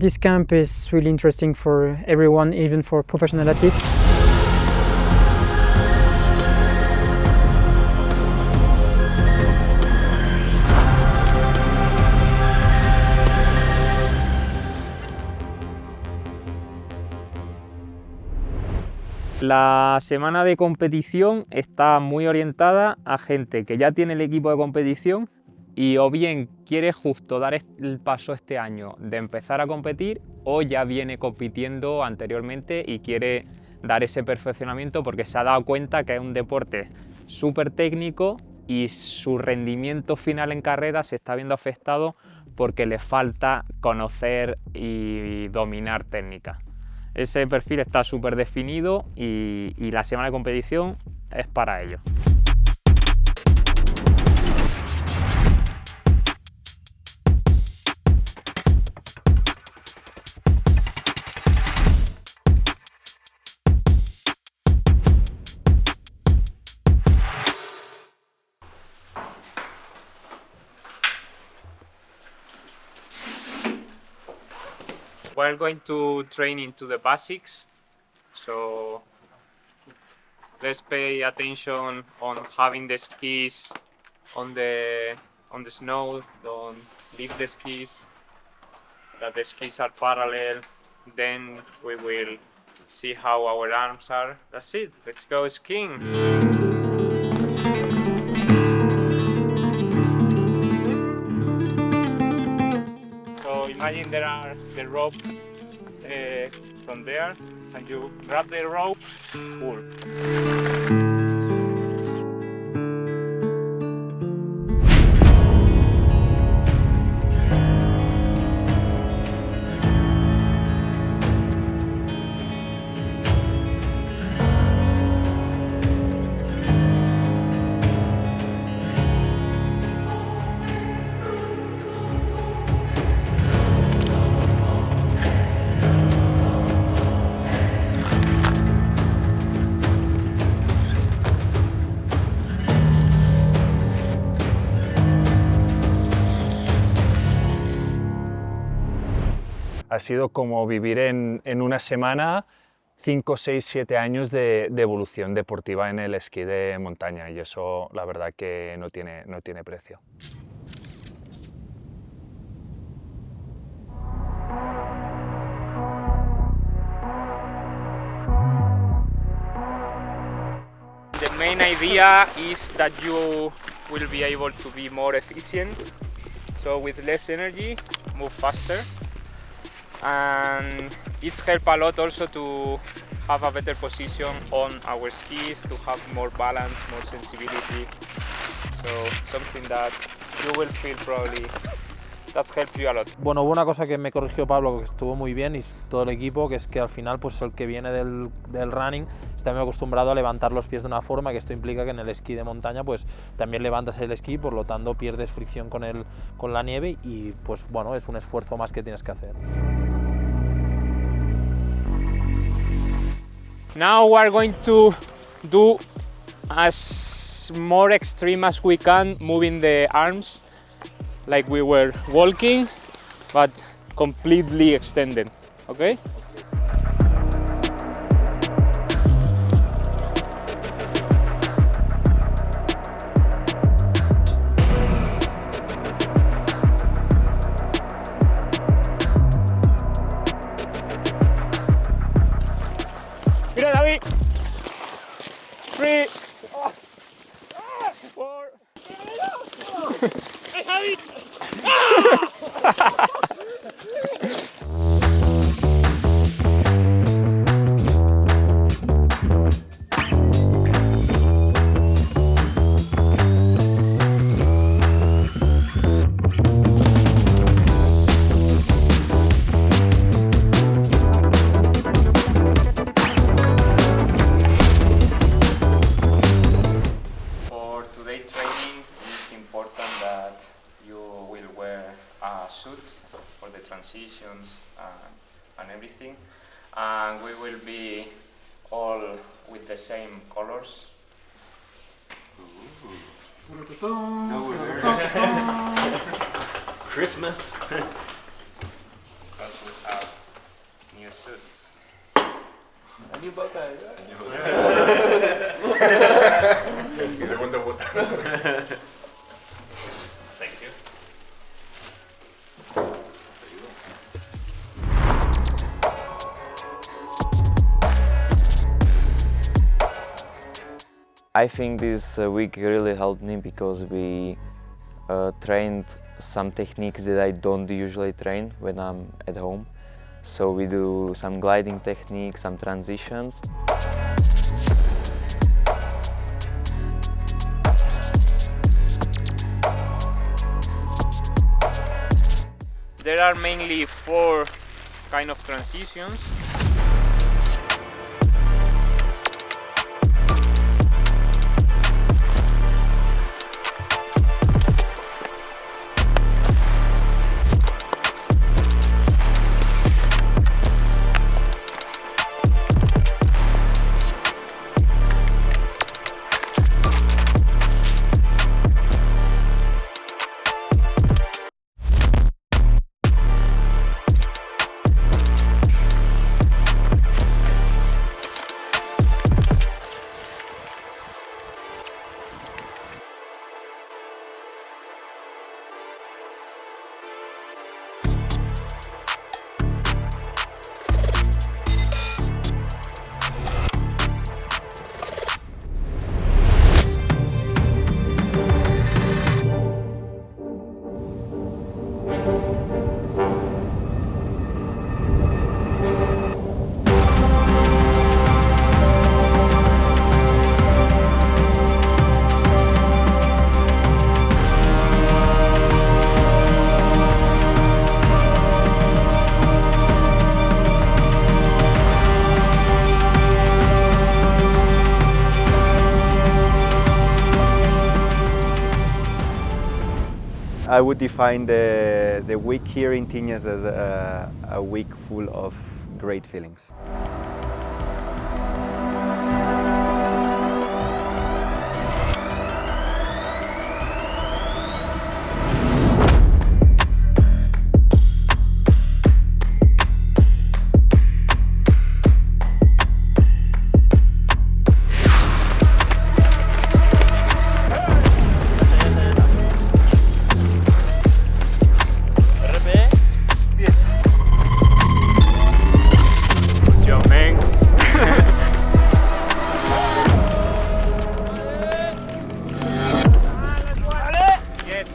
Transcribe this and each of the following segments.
this camp is really interesting for everyone, even for professional athletes. La semana de competición está muy orientada a gente que ya tiene el equipo de competición y o bien quiere justo dar el paso este año de empezar a competir o ya viene compitiendo anteriormente y quiere dar ese perfeccionamiento porque se ha dado cuenta que es un deporte súper técnico y su rendimiento final en carrera se está viendo afectado porque le falta conocer y dominar técnicas. Ese perfil está súper definido y la semana de competición es para ello. We're going to train into the basics, so let's pay attention on having the skis on the snow. Don't leave the skis, that the skis are parallel. Then we will see how our arms are. That's it. Let's go skiing. So imagine there are the rope from there, and you grab the rope, pull. Ha sido como vivir en una semana 5, 6, 7 años de evolución deportiva en el esquí de montaña y eso la verdad que no tiene precio. The main idea is that you will be able to be more efficient, so with less energy, move faster. And it helps a lot also to have a better position on our skis, to have more balance, more sensibility. So something that you will feel probably that helps you a lot. Bueno, hubo una cosa que me corrigió Pablo que estuvo muy bien y todo el equipo, que es que al final pues el que viene del running está muy acostumbrado a levantar los pies de una forma, que esto implica que en el esquí de montaña pues también levantas el esquí, por lo tanto pierdes fricción con la nieve y pues bueno, es un esfuerzo más que tienes que hacer. Now we are going to do as more extreme as we can, moving the arms like we were walking, but completely extended, okay? Mira, David. 3, 4. ¡Hey, Javi! For today training, it's important that you will wear a suit for the transitions and everything, and we will be all with the same colors. Christmas. Because we have I think this week really helped me because we trained some techniques that I don't usually train when I'm at home. So we do some gliding techniques, some transitions. There are mainly 4 kind of transitions. I would define the week here in Tiñas as a week full of great feelings.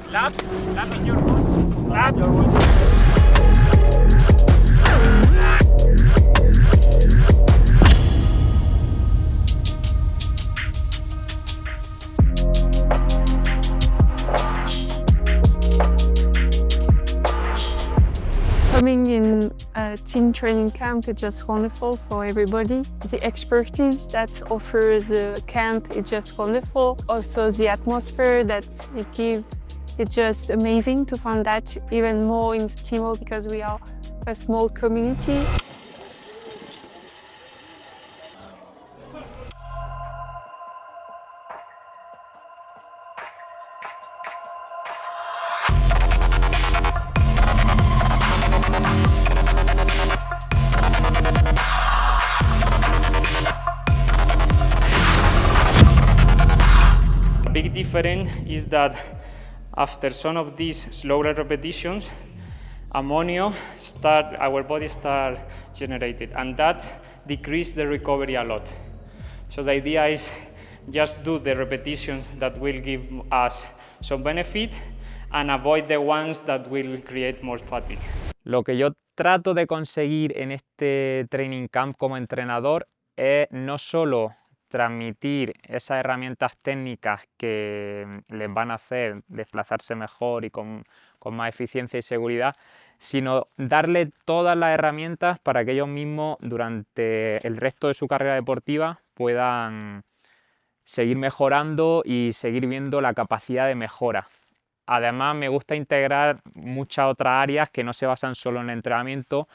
Lap in your boot. Lap your boot. Coming in a team training camp is just wonderful for everybody. The expertise that offers the camp is just wonderful. Also the atmosphere that it gives, it's just amazing to find that even more in Skimo because we are a small community. A big difference is that after some of these slower repetitions, ammonia our body start generated, and that decrease the recovery a lot. So the idea is just do the repetitions that will give us some benefit and avoid the ones that will create more fatigue. Lo que yo trato de conseguir en este training camp como entrenador es no solo transmitir esas herramientas técnicas que les van a hacer desplazarse mejor y con más eficiencia y seguridad, sino darle todas las herramientas para que ellos mismos durante el resto de su carrera deportiva puedan seguir mejorando y seguir viendo la capacidad de mejora. Además, me gusta integrar muchas otras áreas que no se basan solo en el entrenamiento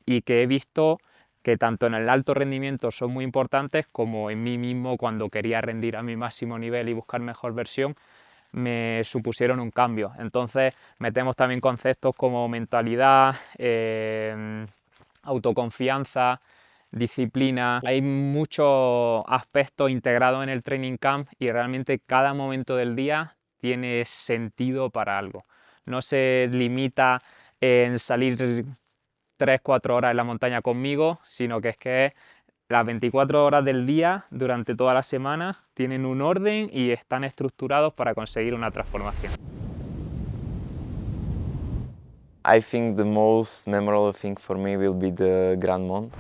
y que he visto que tanto en el alto rendimiento son muy importantes como en mí mismo cuando quería rendir a mi máximo nivel y buscar mejor versión, me supusieron un cambio. Entonces metemos también conceptos como mentalidad, autoconfianza, disciplina. Hay muchos aspectos integrados en el training camp y realmente cada momento del día tiene sentido para algo. No se limita en salir 3-4 horas en la montaña conmigo, sino que es las 24 horas del día durante toda la semana tienen un orden y están estructurados para conseguir una transformación. I think the most memorable thing for me will be the Grand Mont.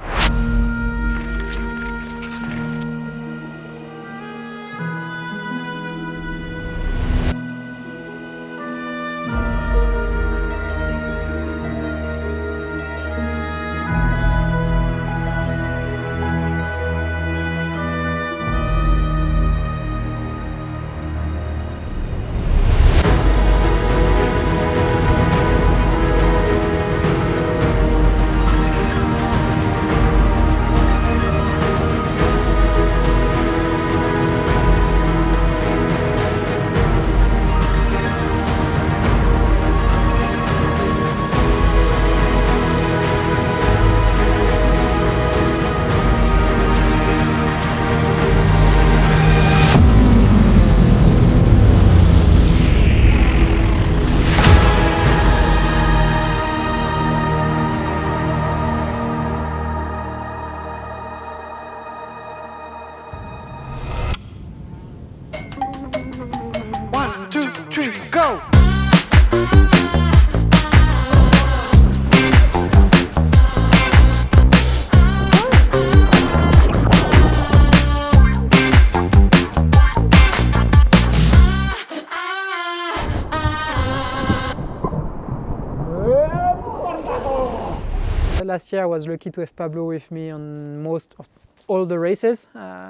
Last year I was lucky to have Pablo with me on most of all the races.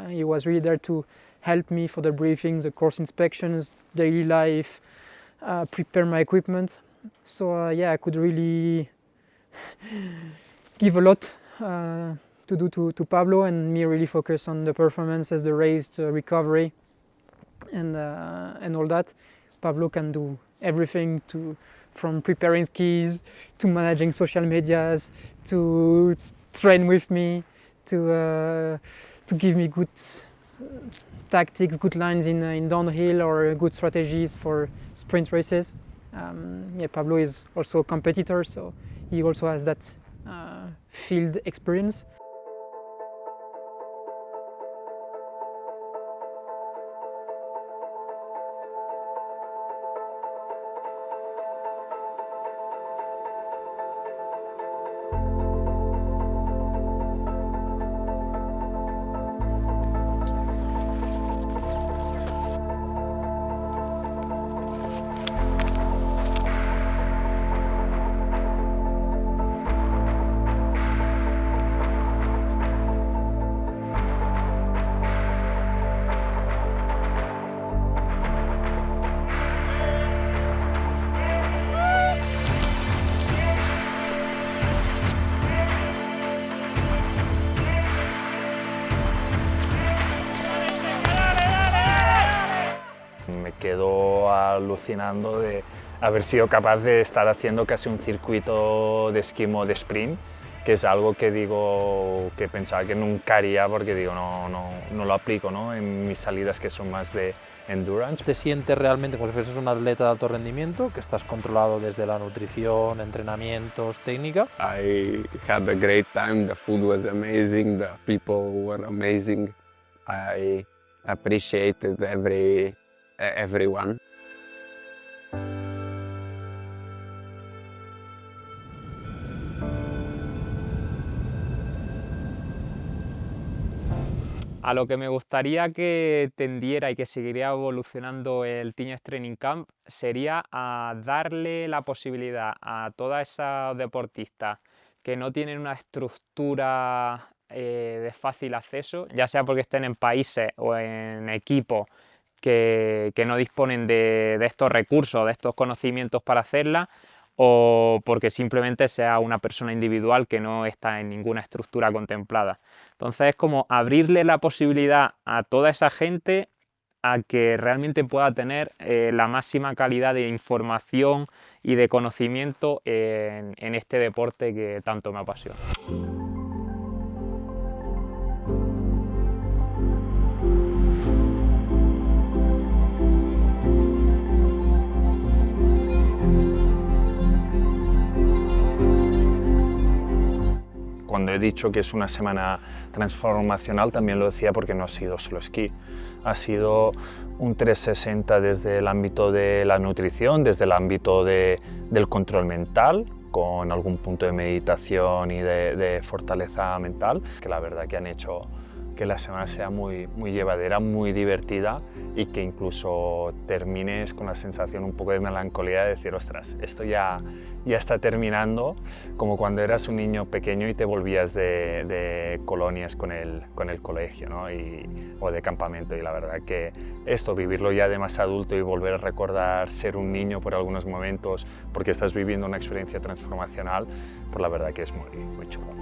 He was really there to help me for the briefings, the course inspections, daily life, prepare my equipment. So yeah, I could really give a lot to do to Pablo, and me really focus on the performances, the race, the recovery, and all that. Pablo can do everything from preparing skis to managing social medias, to train with me, to give me good tactics, good lines in downhill, or good strategies for sprint races. Yeah, Pablo is also a competitor, so he also has that field experience. Me quedo alucinando de haber sido capaz de estar haciendo casi un circuito de esquimo de sprint, que es algo que digo que pensaba que nunca haría porque digo no lo aplico, ¿no?, en mis salidas que son más de endurance. Te sientes realmente como si fueses un atleta de alto rendimiento, que estás controlado desde la nutrición, entrenamientos, técnica. I had a great time, the food was amazing, the people were amazing. I appreciated everyone. A lo que me gustaría que tendiera y que seguiría evolucionando el Teenage Training Camp sería a darle la posibilidad a todas esas deportistas que no tienen una estructura de fácil acceso, ya sea porque estén en países o en equipos que no disponen de estos recursos, de estos conocimientos para hacerla, o porque simplemente sea una persona individual que no está en ninguna estructura contemplada. Entonces es como abrirle la posibilidad a toda esa gente a que realmente pueda tener la máxima calidad de información y de conocimiento en este deporte que tanto me apasiona. dicho que es una semana transformacional, también lo decía porque no ha sido solo esquí, ha sido un 360 desde el ámbito de la nutrición, desde el ámbito del control mental, con algún punto de meditación y de fortaleza mental, que la verdad que han hecho que la semana sea muy llevadera, muy divertida y que incluso termines con la sensación un poco de melancolía de decir, ostras, esto ya está terminando, como cuando eras un niño pequeño y te volvías de colonias con el colegio, ¿no? O de campamento, y la verdad que esto, vivirlo ya de más adulto y volver a recordar ser un niño por algunos momentos porque estás viviendo una experiencia transformacional, pues la verdad que es muy chulo.